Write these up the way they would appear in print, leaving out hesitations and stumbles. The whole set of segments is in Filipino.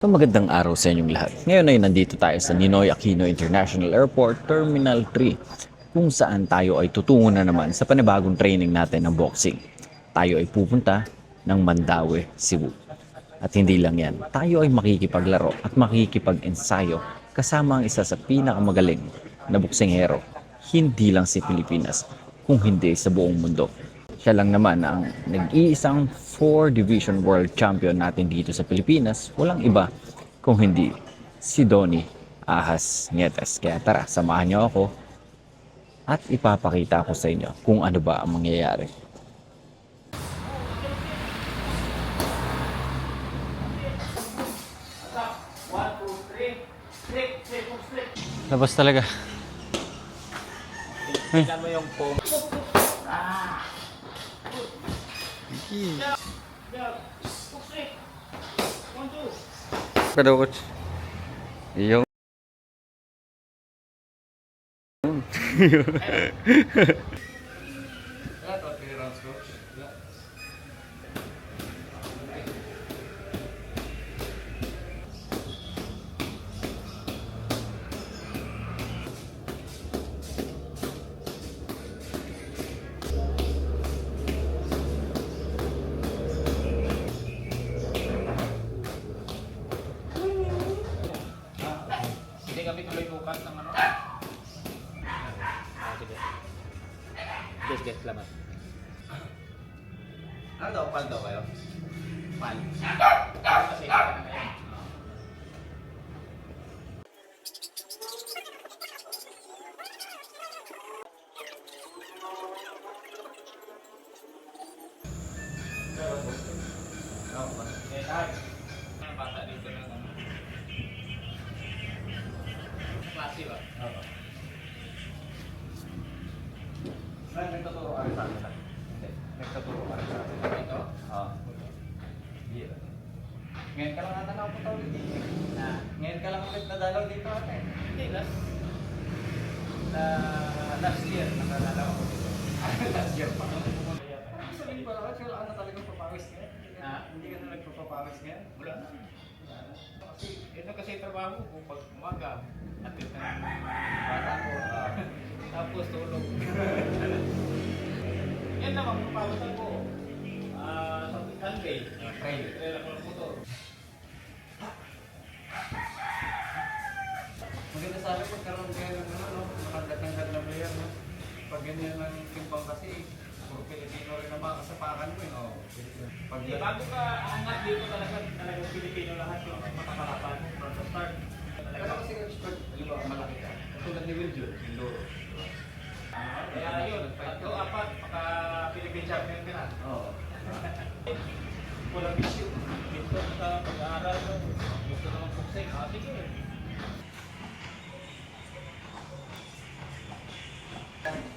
So magandang araw sa inyong lahat. Ngayon ay nandito tayo sa Ninoy Aquino International Airport, Terminal 3, kung saan tayo ay tutungo na naman sa panibagong training natin ng boxing. Tayo ay pupunta ng Mandaue, Cebu. At hindi lang yan, tayo ay makikipaglaro at makikipag-ensayo kasama ang isa sa pinakamagaling na boksingero, hindi lang sa Pilipinas, kung hindi sa buong mundo. Siya lang naman ang nag-iisang 4 Division World Champion natin dito sa Pilipinas. Walang iba kung hindi si Donnie Ahas Nietes. Kaya tara, samahan niyo ako at ipapakita ko sa inyo kung ano ba ang mangyayari. Labas talaga. Tingnan mo yung foam. Kada coach. Yung Hindi kami tuloy bukas ng ano. Sige. Sige, salamat. Ano daw, pal daw kayo? Pal. Kasi ito na ngayon. Ang bata dito ng ano. Klase ba? Oo. Nagtuturo ka rin sa akin. Hindi. Nagtuturo ka rin sa akin. Ito? Oo. Yeah. Ngayon ka lang ata nakapunta ulit dito. Ngayon ka lang ulit nadalaw dito ate. Hindi, last year nakadalaw ako dito. Last year pa. Sabihin ko lang, wala na talagang papawis ngayon. Hindi ka na nagpapapawis ngayon? Wala na. Kasi trabaho ko pag umaga. Atid na bata ko. Tapos tulog. Yan naman, papawisan ko. Sa Sunday, trail ako ng motor. Maganda sabi ko, karoon kayo ng ano, nakagad na player. Pag ganyan ng timbang kasi, puro Pilipino rin ang mga kasapakan mo. Pag bago ka angat dito talagang Pilipino lahat yung makakalaban mo from the start. Pero kasi di ba malaki ka? Tulad ni Will Jun, Indoro. Kaya yun, 3-4, maka-Philippine champion ka na. Oo. Walang issue. Dito sa pag-aaral mo, gusto naman boxing. Sige.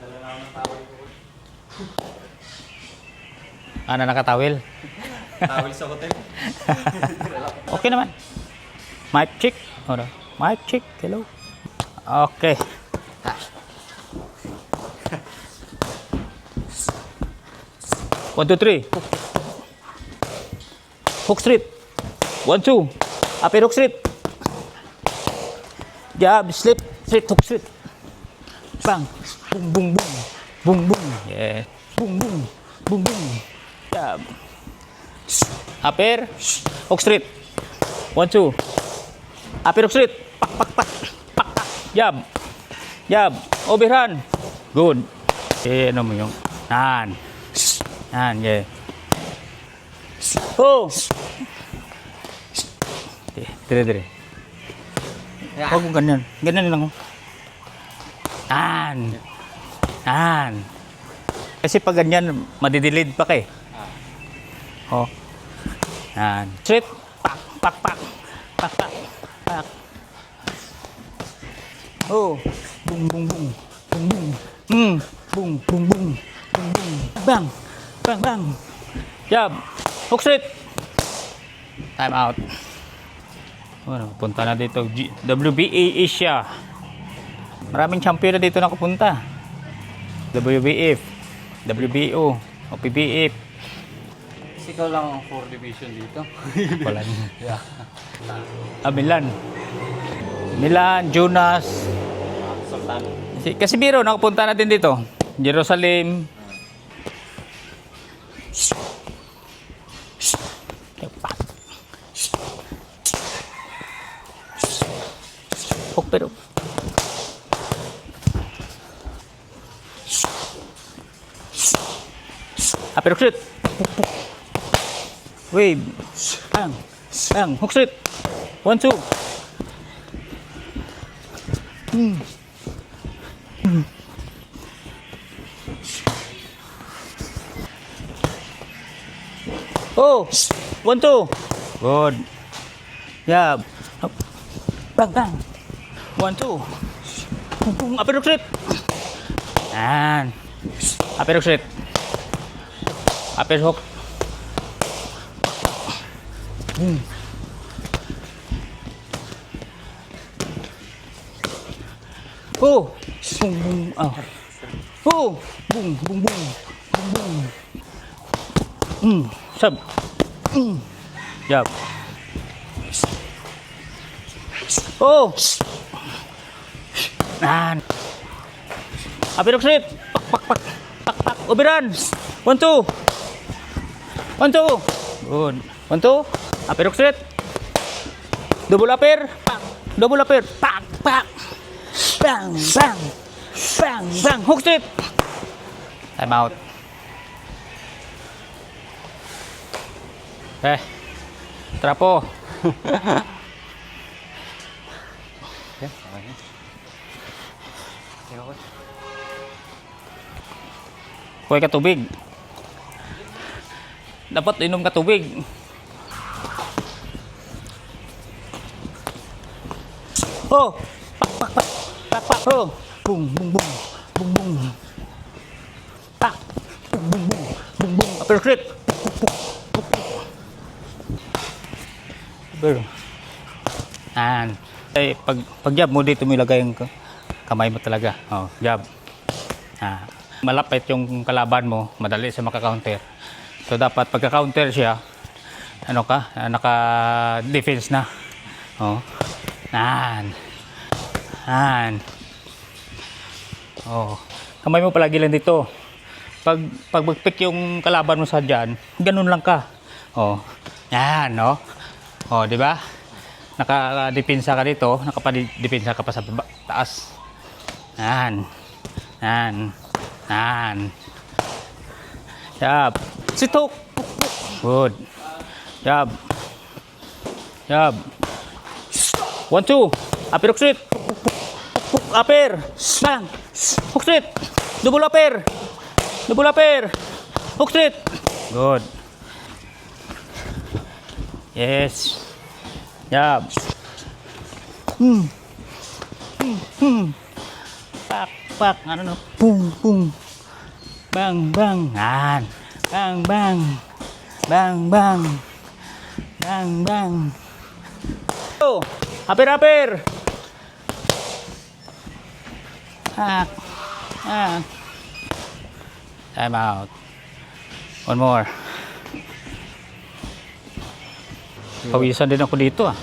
Dala na ako ng tawal ko. Ano, nakatawil? Tawal sa hotel. Okay naman. Mic check. Hold on. Mic check. Hello. Okay. 1, 2, 3. Hook street. 1, 2. Upper hook street. Jab, slip, straight, hook street. Bang. Boom, boom, boom. Boom, boom. Yeah. Boom, boom. Boom, boom. Jab. Upper hook street. 1, 2. Upper hook street. Pak, pak, pak. Pak, pak. Jab. Jab. Overhand. Good. Eh, ano mo yung yan. Yan, yeah. Oh. Dire. Huwag mo ganyan. Ganyan lang. Yan. Yan. Kasi pag ganyan, madidilid pa kay. Oh. Yan. Straight. Pak, pak, pak. Pak, pak, pak. Oh. Boom, boom, boom. Boom, boom. Boom, boom, boom, boom. Boom, boom. Bang. Bang, bang. Jab. Hook straight. Time out. Bueno, punta na dito. WBA Asia. Maraming champion na dito nakapunta. WBF. WBO. O PBF. ikaw lang ang 4 division dito. Wala na. Yeah. Milan. Milan, Jonas. Sultan. Si Casimiro, nakapunta natin dito. Jerusalem. Oh, pero. Pero shoot. Wave. Bang. Bang. Hook shoot. 1, 2. Oh, 1, 2. Good. Yeah. Bang, bang. 1, 2. Upper hook straight. Yan. Upper hook straight. Upper hook. Oh. Boom, boom. Oh. Oh. Boom, boom, boom. Boom, boom. Sub. Jab. Oh. Nan. Upper hook straight. Pak, pak, pak. Pak, pak. Oberan. 1, 2. 1, 2. Good. 1, 2. Upper hook straight. Double upper. Pak. Double upper. Pak, pak. Bang, bang. Bang, bang. Hook straight. Time out. Trapo. Kuha ka tubig. Dapat inom ka tubig. Oh! Pak, pak, pak. Pak, pak. Oh! Boom, boom, boom. Boom, boom. Pak. Boom, boom, boom. Boom, boom. Upper crit. Yan. Pag jab mo dito mo ilagay yung kamay mo talaga. Oh, jab. Malapit yung kalaban mo, madali siya maka-counter. So dapat pagka-counter siya, ano ka, naka-defense na. Oh. Yan. Yan. Oh. Kamay mo palagi lang dito. Pag mag-pick yung kalaban mo sa dyan, ganun lang ka. Oh. Yan, no? Oh, di ba? Naka-depensa ka dito, nakapadepensa ka pa sa taas. Yan. Yan. Yan. Jab. Sitok. Good. Jab. Jab. 1, 2. Upper hook straight. Upper. Bang. Hook straight. Double upper. Double upper. Hook straight. Good. Yes. Jab. Pak, pak. Ano no? Boom, boom. Bang, bang. Yan. Bang, bang. Bang, bang. Bang, bang. Oh, upper, upper. Ah. Ah. Time out. One more. Pawisan din ako dito ah.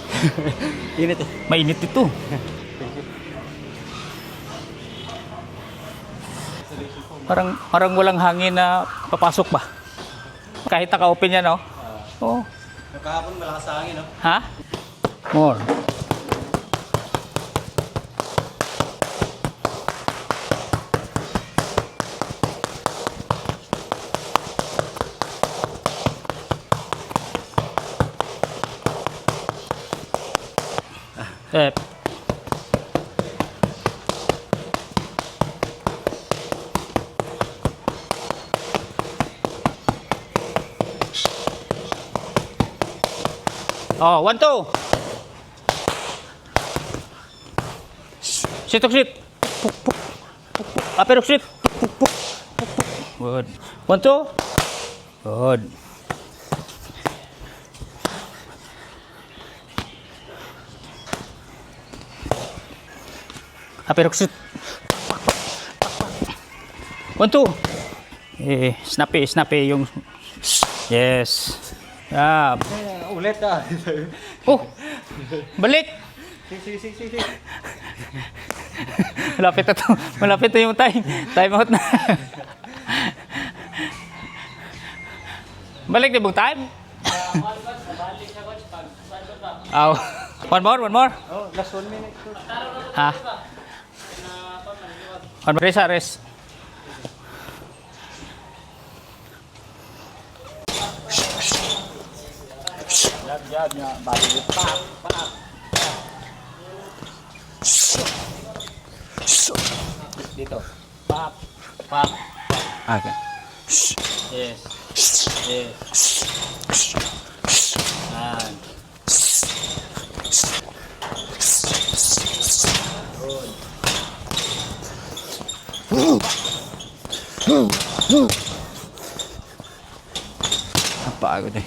Init eh. Mainit ito. Parang walang hangin na papasok ba? Kahit naka-open yan, no? Oo. Kahapon malakas sa hangin, no? Ha? More. Step. Oh, 1, 2. Sit, sit. Upper sit. Good. 1, 2. Good. Upper sit. 1, 2. Snappy yung Yes. Yap. Ulit ah. Oh! Balik! Malapit na to. Malapit na yung time. Time out na. Balik na bang time? Aw. One more. Oh, last 1 minute. Ha? One more. Rest. Jab niya. Balik. Pak. Dito. Pak. Okay. Yes. And. Napagod eh.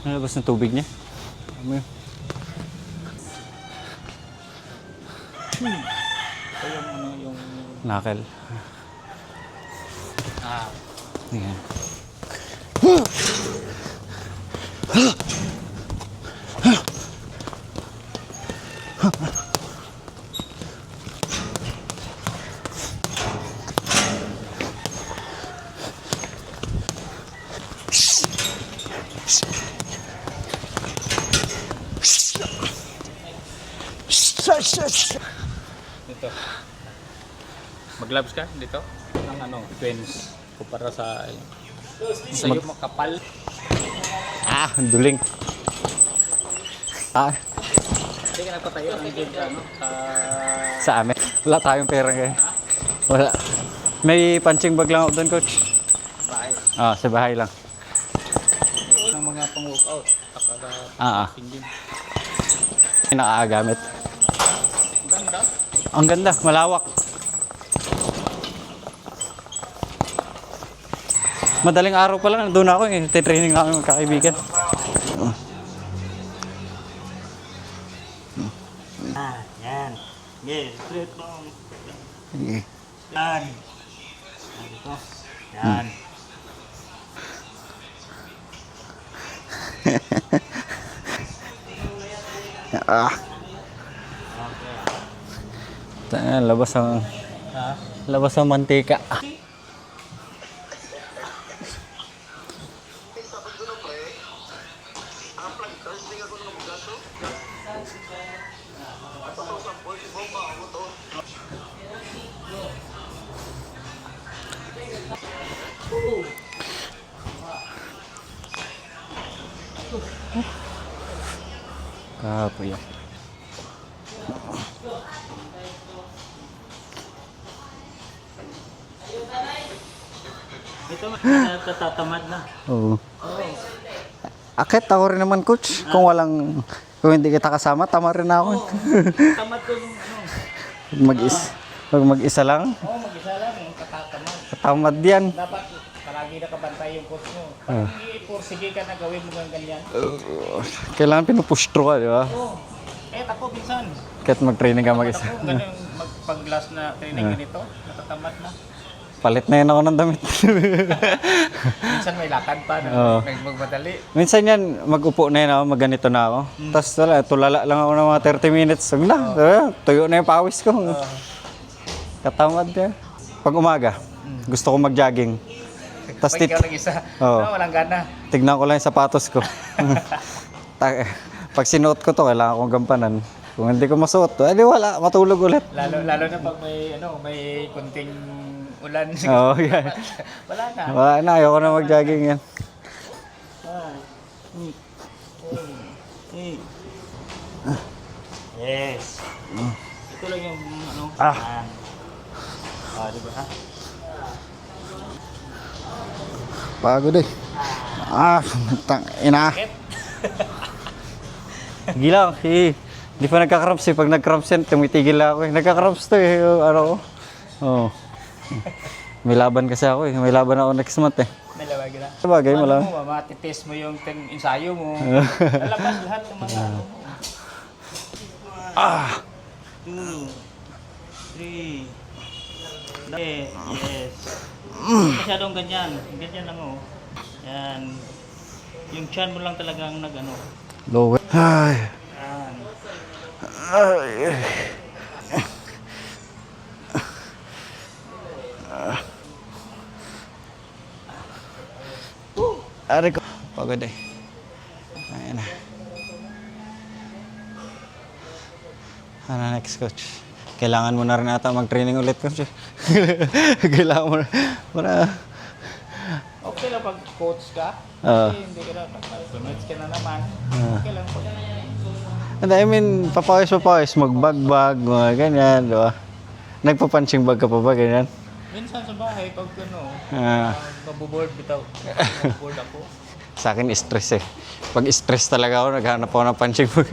Nalabas ng tubig niya. Ano yun? Knuckle. Ayan. Dito. Mag-gloves ka dito ng ano, twins kumpara sa sa'yo mo kapal. Duling. Hindi ka nagpatayo ng gym sa ano? Sa amin. Wala tayong pera ngayon. Wala. May punching bag lang ako doon, coach. Bahay? Sa bahay lang. Ng mga pang-workout. Gym. Nakakagamit. Ganda. Ang ganda, malawak. Madaling araw pa lang, doon ako eh. Titraining na kami magkakaibigan. Yan. Yes, straight long. Sige. Yan. Dito. Yan. Labas ang mantika. Kapoy. Ito, natatamad na. Oo. Akit ako rin naman, coach. Kung hindi kita kasama, tama rin ako. Tamad ko yung ano. Pag mag-isa lang, Mag-isa lang, katatamad. katamad yan. Dapat palagi nakabantay yung coach mo. Sige ka na gawin mo ng ganyan. Kailangan pinupush through ka, di ba? Ako minsan. Kahit mag-training ka mag-isa. Ako ganun magpag-glass na training ganito, natatamad na. Palit na yun ako ng damit. Minsan may lakad pa na Oo. magmadali. Minsan yan, mag-upo na yun ako, magganito na ako. Tapos tulala lang ako ng mga 30 minutes. Huwag na, tuyo na yung pawis ko. Katamad yan. Pag umaga, gusto ko mag-jogging. Tapos Pag ikaw lang isa, Oo. walang gana. tignan ko lang yung sapatos ko. Pag sinuot ko to, kailangan kong gampanan. Kung hindi ko masuot, edi wala, matulog ulit. Lalo na pag may kunting ulan. Oo, yan. Wala na. Wala na, ayoko na mag-jogging yan. Yes. Ito lang yung ano. Di ba? Pagod eh. Ina. Gila, di pa nagka-cramps eh. Pag nag-cramps yan, tumitigil ako eh. Nagka-cramps to eh. Ano ko? Oo. May laban kasi ako eh. May laban ako next month eh. Nalawag na. Sabagay mo lang. Ano mo, matitest mo yung ensayo mo. Lalabas lahat ng mga ano mo. 2, 3. Yes. Masyadong ganyan. Ganyan lang oh. Yan. Yung chan mo lang talagang nag-ano. Lower. Ay. Yan. Ari ko. Pagod eh. Ayan na. Ano next, coach? Kailangan mo na rin ata mag-training ulit, coach. Kailangan mo na. Okay lang pag coach ka. Oo. Kasi hindi ka na, pag-coach ka na naman. Okay lang po. And I mean, papawis, magbag-bag, mga ganyan, di ba? Nagpa-punching bag ka pa ba, ganyan? Minsan sa bahay, pag ano, mabuboard bitaw. Mabuboard ako. Sa akin, stress eh. Pag stress talaga ako, naghanap ako ng punching bag.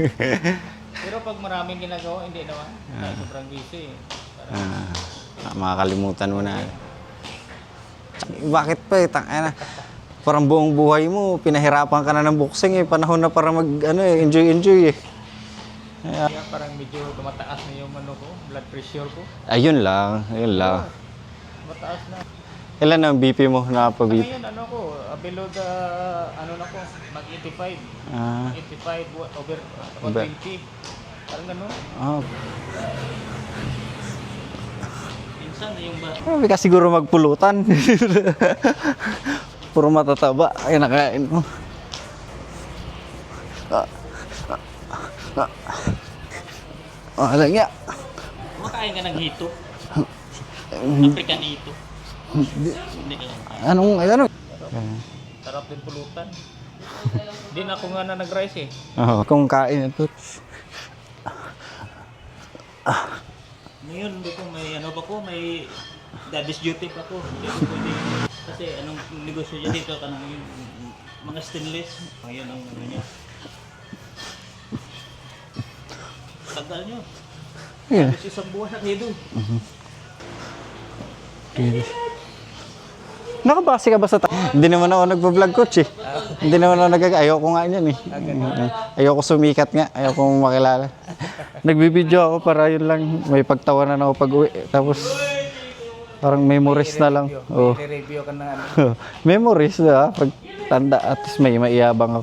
Pero pag maraming ginagawa, hindi naman. Dahil sobrang busy. Makakalimutan mo na. Bakit pa eh? Parang buong buhay mo, pinahirapan ka na ng boxing eh. Panahon na para enjoy eh. Kaya parang medyo tumataas na yung ano ko, blood pressure ko. Ayun lang. Mataas na. Ilan ang BP mo na pa-BP? Ngayon ano ko, below the, ano na ko, mag-85. 85 over 120. Parang gano'n. Minsan na yung ba? Grabe ka siguro magpulutan. Puro matataba. Ay, nakain mo. Alam niya. Kumakain ka ng hito. African hito. Hindi ka lang. Ano? Sarap din pulutan. Hindi na ako nga na nag-rice eh. Kung kain ito. Ngayon, hindi ko may ano pa ko, may daddy's duty pa ko. Hindi ko pwede. Kasi anong negosyo niya dito ka yung mga stainless. Ngayon ang ano niya. Tagal nyo. Yeah. Kasi isang buwan na kayo doon. Nakabase ka ba sa Hindi naman ako nagpa-vlog, coach eh. Hindi naman ako ayoko nga niyan eh. Ayoko sumikat nga. Ayoko makilala. Nagbibideo ako para yun lang. May pagtawanan ako pag-uwi. Tapos parang memories na lang. Oh. Review ka na ano. Memories na pag tanda at least may maiyabang ako.